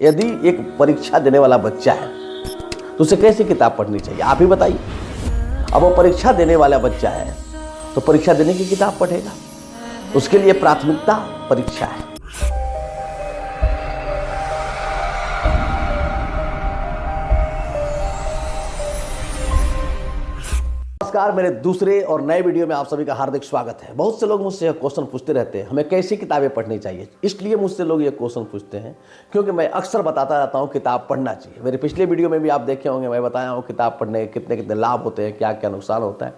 यदि एक परीक्षा देने वाला बच्चा है तो उसे कैसी किताब पढ़नी चाहिए, आप ही बताइए। अब वो परीक्षा देने वाला बच्चा है तो परीक्षा देने की किताब पढ़ेगा, उसके लिए प्राथमिकता परीक्षा है। नमस्कार, मेरे दूसरे और नए वीडियो में आप सभी का हार्दिक स्वागत है। बहुत से लोग मुझसे यह क्वेश्चन पूछते रहते हैं, हमें कैसी किताबें पढ़नी चाहिए। इसलिए मुझसे लोग ये क्वेश्चन पूछते हैं क्योंकि मैं अक्सर बताता रहता हूँ किताब पढ़ना चाहिए। मेरे पिछले वीडियो में भी आप देखे होंगे, मैं बताया हूँ किताब पढ़ने के कितने कितने लाभ होते हैं, क्या क्या नुकसान होता है।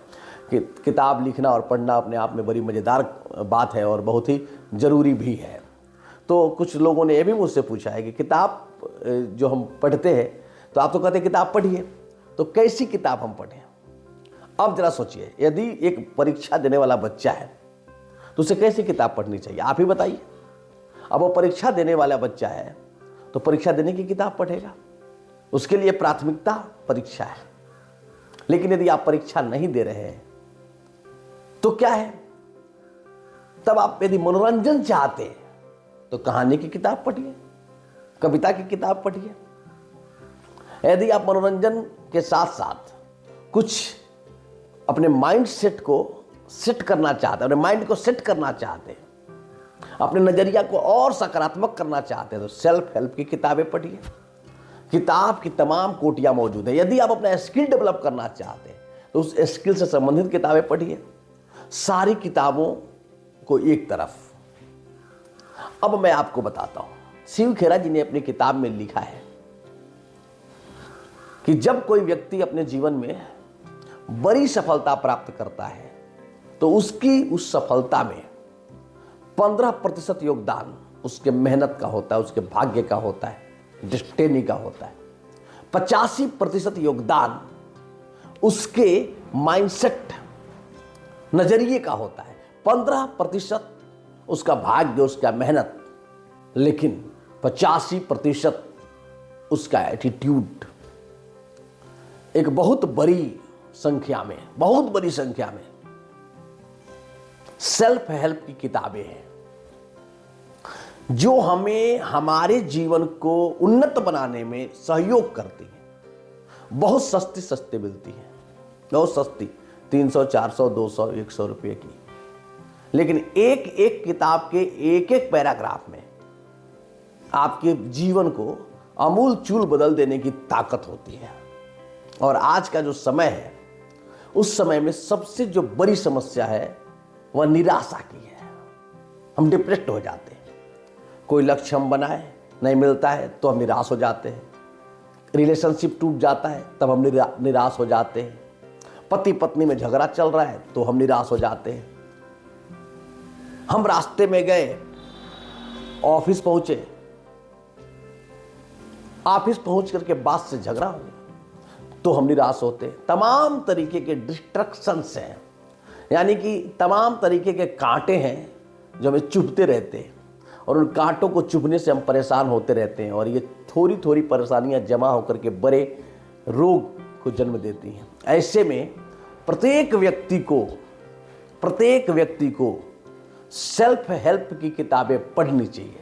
कि किताब लिखना और पढ़ना अपने आप में बड़ी मज़ेदार बात है और बहुत ही ज़रूरी भी है। तो कुछ लोगों ने यह भी मुझसे पूछा है कि किताब जो हम पढ़ते हैं तो आप तो कहते हैं किताब पढ़िए, तो कैसी किताब हम पढ़ें। अब जरा सोचिए, यदि एक परीक्षा देने वाला बच्चा है तो उसे कैसी किताब पढ़नी चाहिए, आप ही बताइए। अब वो परीक्षा देने वाला बच्चा है तो परीक्षा देने की किताब पढ़ेगा, उसके लिए प्राथमिकता परीक्षा है। लेकिन यदि आप परीक्षा नहीं दे रहे हैं तो क्या है, तब आप यदि मनोरंजन चाहते हैं तो कहानी की किताब पढ़िए, कविता की किताब पढ़िए। यदि आप मनोरंजन के साथ साथ कुछ अपने माइंड सेट को सेट करना चाहते हैं, अपने माइंड को सेट करना चाहते हैं, अपने नज़रिया को और सकारात्मक करना चाहते हैं तो सेल्फ हेल्प की किताबें पढ़िए। किताब की तमाम कोटियां मौजूद है। यदि आप अपना स्किल डेवलप करना चाहते हैं तो उस स्किल से संबंधित किताबें पढ़िए। सारी किताबों को एक तरफ। अब मैं आपको बताता हूं, शिव खेरा जी ने अपनी किताब में लिखा है कि जब कोई व्यक्ति अपने जीवन में बड़ी सफलता प्राप्त करता है तो उसकी उस सफलता में 15% योगदान उसके मेहनत का होता है, उसके भाग्य का होता है, डेस्टिनी का होता है। 85% योगदान उसके माइंडसेट नजरिए का होता है। 15% उसका भाग्य, उसका मेहनत, लेकिन 85% उसका एटीट्यूड। एक बहुत बड़ी संख्या में, बहुत बड़ी संख्या में सेल्फ हेल्प की किताबें हैं जो हमें हमारे जीवन को उन्नत बनाने में सहयोग करती हैं। बहुत सस्ती सस्ती मिलती हैं, बहुत सस्ती, 300, 400, 200, 100 रुपये की। लेकिन एक एक किताब के एक एक पैराग्राफ में आपके जीवन को आमूल चूल बदल देने की ताकत होती है। और आज का जो समय है, उस समय में सबसे जो बड़ी समस्या है वह निराशा की है। हम डिप्रेस्ड हो जाते हैं। कोई लक्ष्य हम बनाए, नहीं मिलता है तो हम निराश हो जाते हैं। रिलेशनशिप टूट जाता है तब हम निराश हो जाते हैं। पति पत्नी में झगड़ा चल रहा है तो हम निराश हो जाते हैं। हम रास्ते में गए, ऑफिस पहुंचे, ऑफिस पहुंच करके बात से झगड़ा हो गया तो हम निराश होते हैं। तमाम तरीके के डिस्ट्रक्शंस हैं, यानी कि तमाम तरीके के कांटे हैं जो हमें चुभते रहते हैं और उन कांटों को चुभने से हम परेशान होते रहते हैं और ये थोड़ी थोड़ी परेशानियां जमा होकर के बड़े रोग को जन्म देती हैं। ऐसे में प्रत्येक व्यक्ति को सेल्फ हेल्प की किताबें पढ़नी चाहिए।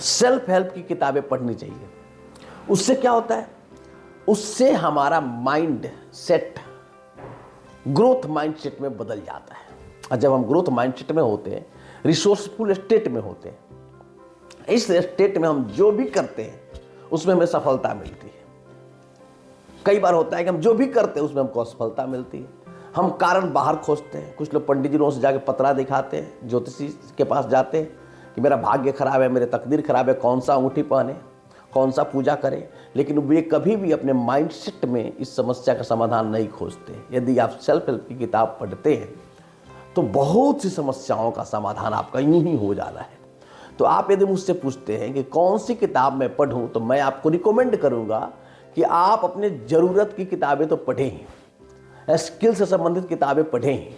सेल्फ हेल्प की किताबें पढ़नी चाहिए। उससे क्या होता है, उससे हमारा माइंड सेट ग्रोथ माइंडसेट में बदल जाता है। और जब हम ग्रोथ माइंडसेट में होते हैं, रिसोर्सफुल स्टेट में होते हैं, इस स्टेट में हम जो भी करते हैं उसमें हमें सफलता मिलती है। कई बार होता है कि हम जो भी करते हैं उसमें हमको असफलता मिलती है। हम कारण बाहर खोजते हैं। कुछ लोग पंडित जी से जाके पतरा दिखाते हैं, ज्योतिषी के पास जाते हैं कि मेरा भाग्य खराब है, मेरे तकदीर खराब है, कौन सा अंगूठी पहने, कौन सा पूजा करें। लेकिन वे कभी भी अपने माइंडसेट में इस समस्या का समाधान नहीं खोजते। यदि आप सेल्फ हेल्प की किताब पढ़ते हैं तो बहुत सी समस्याओं का समाधान आपका यूं ही हो जाना है। तो आप यदि मुझसे पूछते हैं कि कौन सी किताब मैं पढ़ूं, तो मैं आपको रिकमेंड करूंगा कि आप अपने ज़रूरत की किताबें तो पढ़ें ही, स्किल से संबंधित किताबें पढ़ें ही।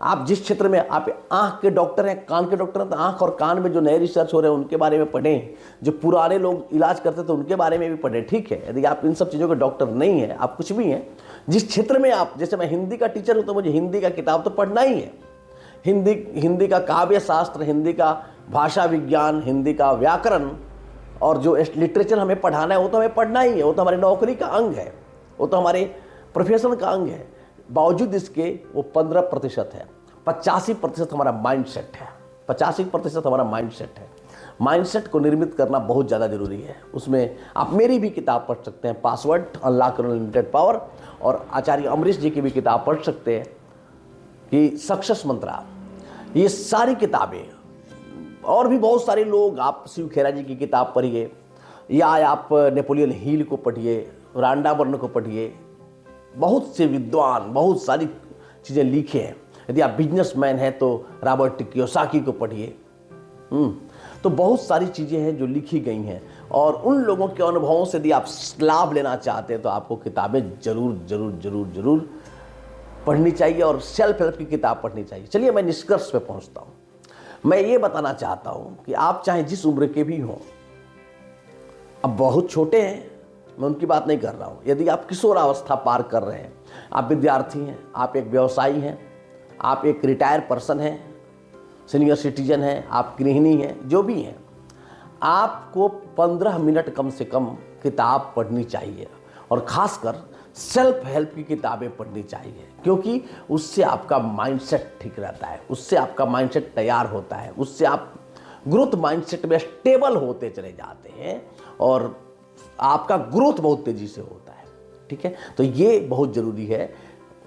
आप जिस क्षेत्र में, आप आंख के डॉक्टर हैं, कान के डॉक्टर हैं, तो आंख और कान में जो नए रिसर्च हो रहे हैं उनके बारे में पढ़ें। जो पुराने लोग इलाज करते थे उनके बारे में भी पढ़ें, ठीक है। यदि आप इन सब चीज़ों के डॉक्टर नहीं हैं, आप कुछ भी हैं, जिस क्षेत्र में आप, जैसे मैं हिंदी का टीचर हूँ तो मुझे हिंदी का किताब तो पढ़ना ही है। हिंदी का काव्य शास्त्र, हिंदी का भाषा विज्ञान, हिंदी का व्याकरण, और जो लिटरेचर हमें पढ़ाना है वो तो हमें पढ़ना ही है, वो तो हमारी नौकरी का अंग है, वो तो हमारे प्रोफेशन का अंग है। बावजूद इसके वो 15% है। 85% हमारा माइंडसेट है, 85% हमारा माइंडसेट है। माइंडसेट को निर्मित करना बहुत ज़्यादा जरूरी है। उसमें आप मेरी भी किताब पढ़ सकते हैं, पासवर्ड, अनलॉक अनलिमिटेड पावर, और आचार्य अमरीश जी की भी किताब पढ़ सकते हैं कि सक्सेस मंत्रा। ये सारी किताबें, और भी बहुत सारे लोग, आप शिव खेरा जी की किताब पढ़िए, या आप नेपोलियन हिल को पढ़िए, रांडा बर्न को पढ़िए। बहुत से विद्वान बहुत सारी चीज़ें लिखे हैं। यदि आप बिजनेसमैन हैं तो रॉबर्ट कियोसाकी को पढ़िए। तो बहुत सारी चीज़ें हैं जो लिखी गई हैं, और उन लोगों के अनुभवों से यदि आप लाभ लेना चाहते हैं तो आपको किताबें जरूर जरूर जरूर जरूर पढ़नी चाहिए, और सेल्फ हेल्प की किताब पढ़नी चाहिए। चलिए मैं निष्कर्ष पे पहुंचता हूं। मैं ये बताना चाहता हूं कि आप चाहे जिस उम्र के भी हों, अब बहुत छोटे हैं, मैं उनकी बात नहीं कर रहा हूं, यदि आप किशोरावस्था पार कर रहे हैं, आप विद्यार्थी हैं, आप एक व्यवसायी हैं, आप एक रिटायर पर्सन हैं, सीनियर सिटीजन हैं, आप गृहिणी हैं, जो भी हैं, आपको 15 मिनट कम से कम किताब पढ़नी चाहिए, और खासकर सेल्फ हेल्प की किताबें पढ़नी चाहिए, क्योंकि उससे आपका माइंडसेट ठीक रहता है, उससे आपका माइंडसेट तैयार होता है, उससे आप ग्रोथ माइंडसेट में स्टेबल होते चले जाते हैं, और आपका ग्रोथ बहुत तेजी से होता है। ठीक है, तो ये बहुत जरूरी है।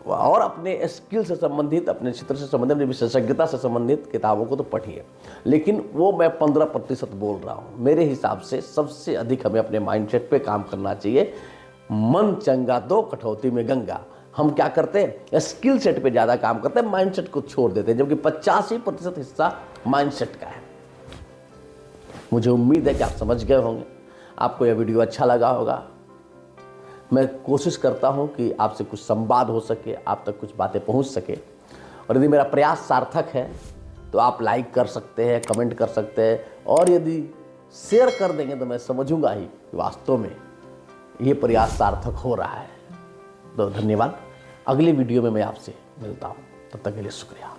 और अपने स्किल से संबंधित, अपने क्षेत्र से संबंधित, अपनी विशेषज्ञता से संबंधित किताबों को तो पढ़िए, लेकिन वो मैं 15% बोल रहा हूँ। मेरे हिसाब से सबसे अधिक हमें अपने माइंडसेट पे काम करना चाहिए। मन चंगा तो कठौती में गंगा। हम क्या करते हैं, स्किल सेट पे ज़्यादा काम करते हैं, माइंडसेट को छोड़ देते हैं, जबकि 85% हिस्सा माइंडसेट का है। मुझे उम्मीद है कि आप समझ गए होंगे, आपको यह वीडियो अच्छा लगा होगा। मैं कोशिश करता हूं कि आपसे कुछ संवाद हो सके, आप तक कुछ बातें पहुंच सके, और यदि मेरा प्रयास सार्थक है तो आप लाइक कर सकते हैं, कमेंट कर सकते हैं, और यदि शेयर कर देंगे तो मैं समझूंगा ही कि वास्तव में ये प्रयास सार्थक हो रहा है। तो धन्यवाद। अगली वीडियो में मैं आपसे मिलता हूं, तब तक के लिए शुक्रिया।